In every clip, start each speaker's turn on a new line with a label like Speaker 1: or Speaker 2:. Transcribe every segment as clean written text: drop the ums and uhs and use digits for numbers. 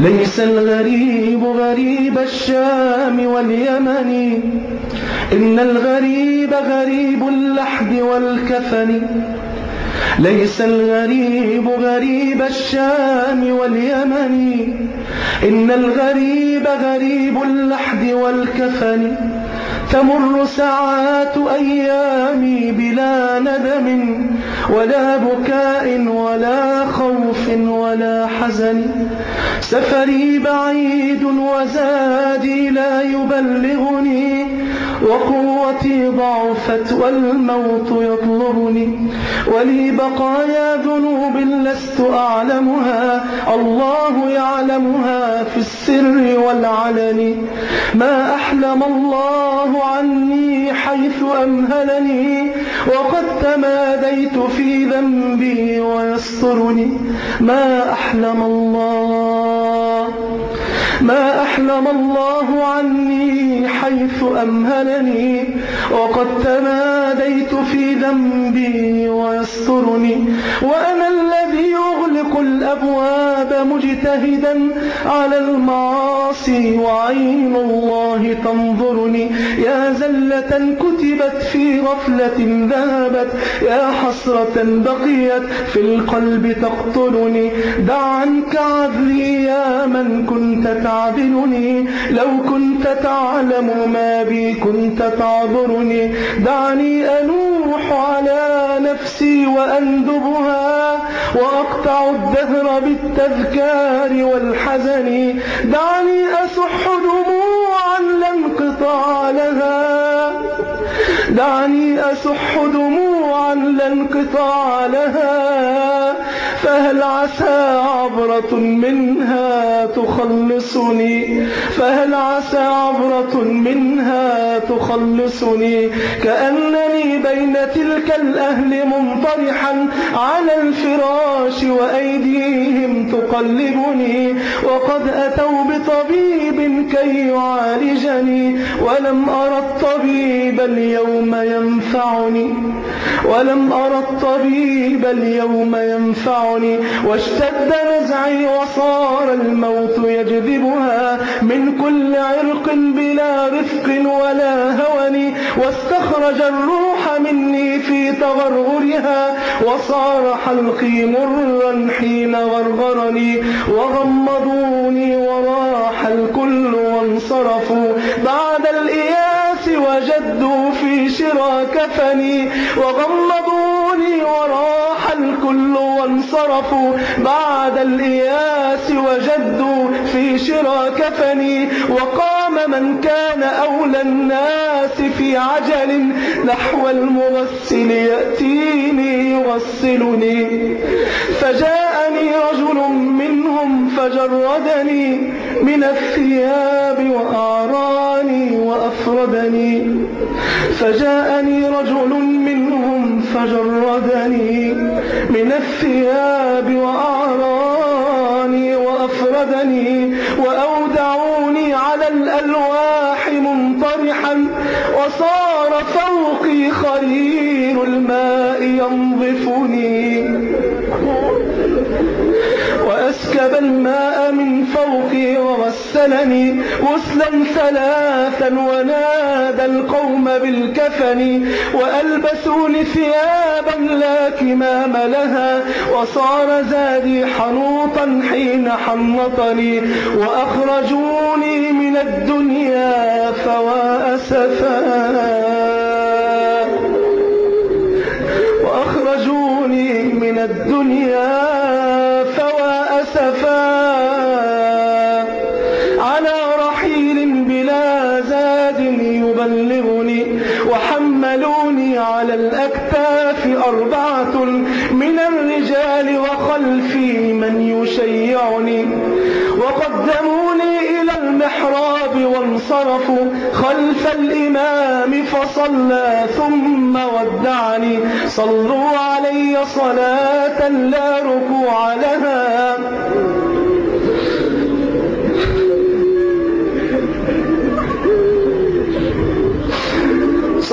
Speaker 1: ليس الغريب غريب الشام واليمن، إن الغريب غريب اللحد والكفن. ليس الغريب غريب الشام واليمن، إن الغريب غريب اللحد والكفن. تمر ساعات أيامي بلا ندم ولا بكاء ولا خوف ولا حزن. سفري بعيد وزادي لا يبلغني، وقوتي ضعفت والموت يطلبني. ولي بقايا ذنوب لست أعلمها، الله يعلمها في السر والعلن. ما أحلم الله عني حيث أمهلني، وقد تماديت في ذنبي ويسترني. ما أحلم الله عني حيث أمهلني، وقد تماديت في ذنبي ويسترني. وأنا الذي يغلق الأبواب مجتهدا على المعاصي، وعين الله تنظرني. يا زلة كتبت في غفلة ذهبت، يا حسرة بقيت في القلب تقتلني. دع عنك عذلي يا من كنت تعذلني، لو كنت تعلم ما بي كنت تعذرني. دعني أنوح على نفسي وأندبها، وأقطع الدهر بالتذكار والحزن. دعني أسح دموعا لا انقطاع لها، دعني أسح دموعا لا انقطاع لها. فهل عسى عبرة منها تخلصني، فهل عسى عبرة منها تخلصني. كأنني بين تلك الأهل منطرحا على الفراش، وأيديهم تقلبني. وقد أتوا بطبيب كي يعالجني، ولم أرى الطبيب اليوم ينفعني، ولم أرى الطبيب اليوم ينفعني. واشتد نزعي وصار الموت يجذبها من كل عرق بلا رفق ولا هون. واستخرج الروح مني في تغرغرها، وصار حلقي مرا حين غرغرني. وغمضوني وراح الكل وانصرفوا بعد الإياس، وجدوا في شرى كفني. وغمضوني وراح الكل وانصرفوا بعد الإياس، وجدوا في شرى كفني. وقام من كان أولى الناس في عجل نحو المغسل يأتيني يغسلني. فجاءني رجل منهم فجردني من الثياب وأعراني وأفردني. فجاءني رجل منهم فجردني من الثياب وأعراني وأفردني. وأودعوني على الألواح منطرحا، وصار فوقي خرير الماء ينظفني. وأسكب الماء من فوقي وغسلني غسلا ثلاثا، ونادى القوم بالكفن. وألبسوني ثيابا لا كمام لها، وصار زادي حنوطا حين حنطني. وأخرجوني من الدنيا فوا أسفا، وأخرجوني من الدنيا فوا أسفا على رحيل بلا زاد يبلغني. وحملوني على الأكتاف 4 من الرجال، وخلفي من يشيعني. وقدموني إلى المحراب وانصرفوا خلف الإمام فصلى ثم ودعني. صلوا علي صلاة لا ركوع لها،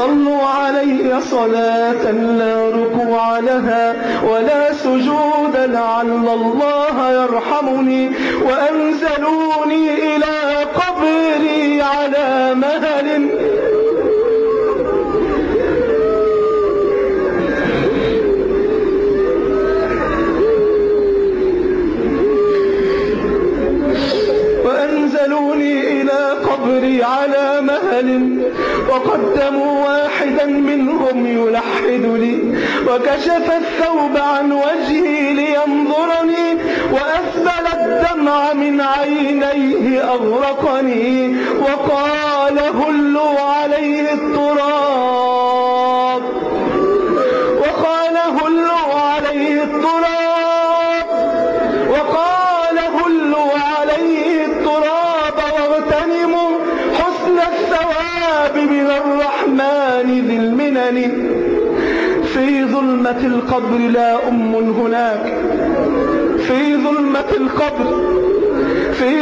Speaker 1: صلوا علي صلاة لا ركوع لها ولا سجود لعل الله يرحمني وأنزلوني إلى قبري على مهل على مهل وقدموا واحدا منهم يلحد لي وكشف الثوب عن وجهي لينظرني وأسبل الدمع من عينيه أغرقني وقال هلوا عليه التراب وقال هلوا عليه التراب وقال هلوا عليه التراب واغتنموا حسن الثواب من الرحمن ذي المنن في ظلمة القبر لا أم هناك في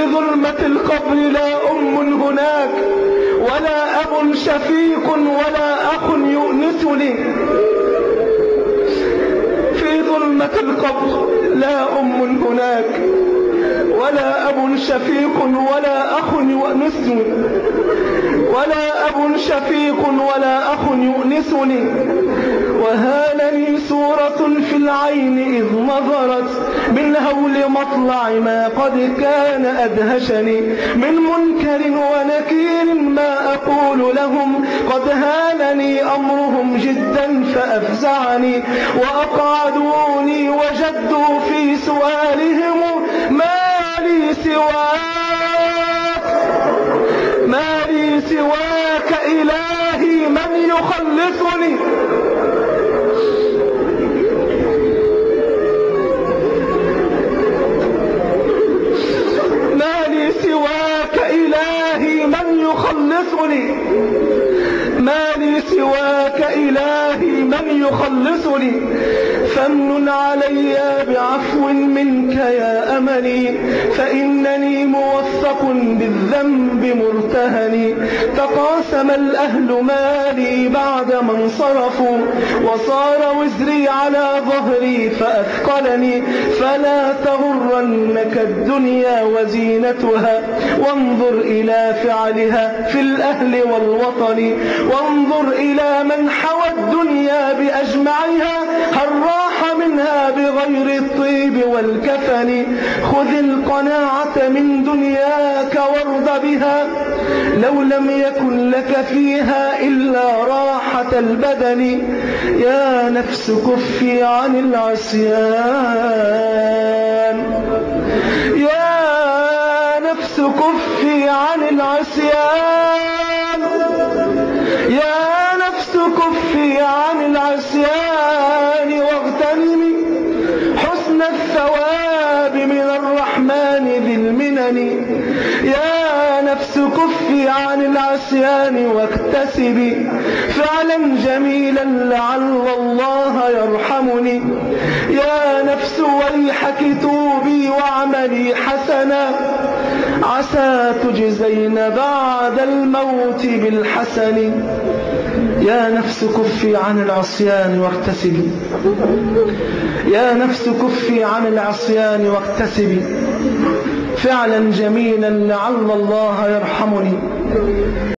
Speaker 1: ظلمة القبر لا أم هناك ولا أب شفيق ولا أخ يؤنسني في ظلمة القبر لا أم هناك ولا أب شفيق ولا أخ يؤنسني ولا أب شفيق ولا أخ يؤنسني وهالني صورة في العين إذ نظرت من هول مطلع ما قد كان أدهشني من منكر ونكير ما أقول لهم قد هانني أمرهم جدا فأفزعني وأقعدوني وجدوا في سؤالهم ما لي سواك إلهي من يخلصني ما لي سواك إلهي من يخلصني ما لي سواك إلهي من يخلصني فمن علي بعفو منك يا أملي فإنني موثق بالذنب مرتهني تقاسم الأهل مالي بعد ما انصرفوا وصار وزري على ظهري فأثقلني فلا تغرنك الدنيا وزينتها وانظر إلى فعلها في الأهل والوطن وانظر إلى من حوى الدنيا بأجمعها هل راح منها بغير الطيب والكفن خذ القناعة من دنياك وارض بها لو لم يكن لك فيها إلا راحة البدن يا نفس كفي عن العصيان يا نفس كفي عن العصيان يا نفس كفي عن العصيان واغتنمي حسن الثواب من الرحمن ذي المنن يا نفس كفي عن العصيان واكتسبي فعلا جميلا لعل الله يرحمني يا نفس ويحك توبي واعملي حسنا عسى تجزين بعد الموت بالحسن يا نفس كفي عن العصيان واغتسبي يا نفس كفي عن العصيان واغتسبي فعلا جميلا لعل الله يرحمني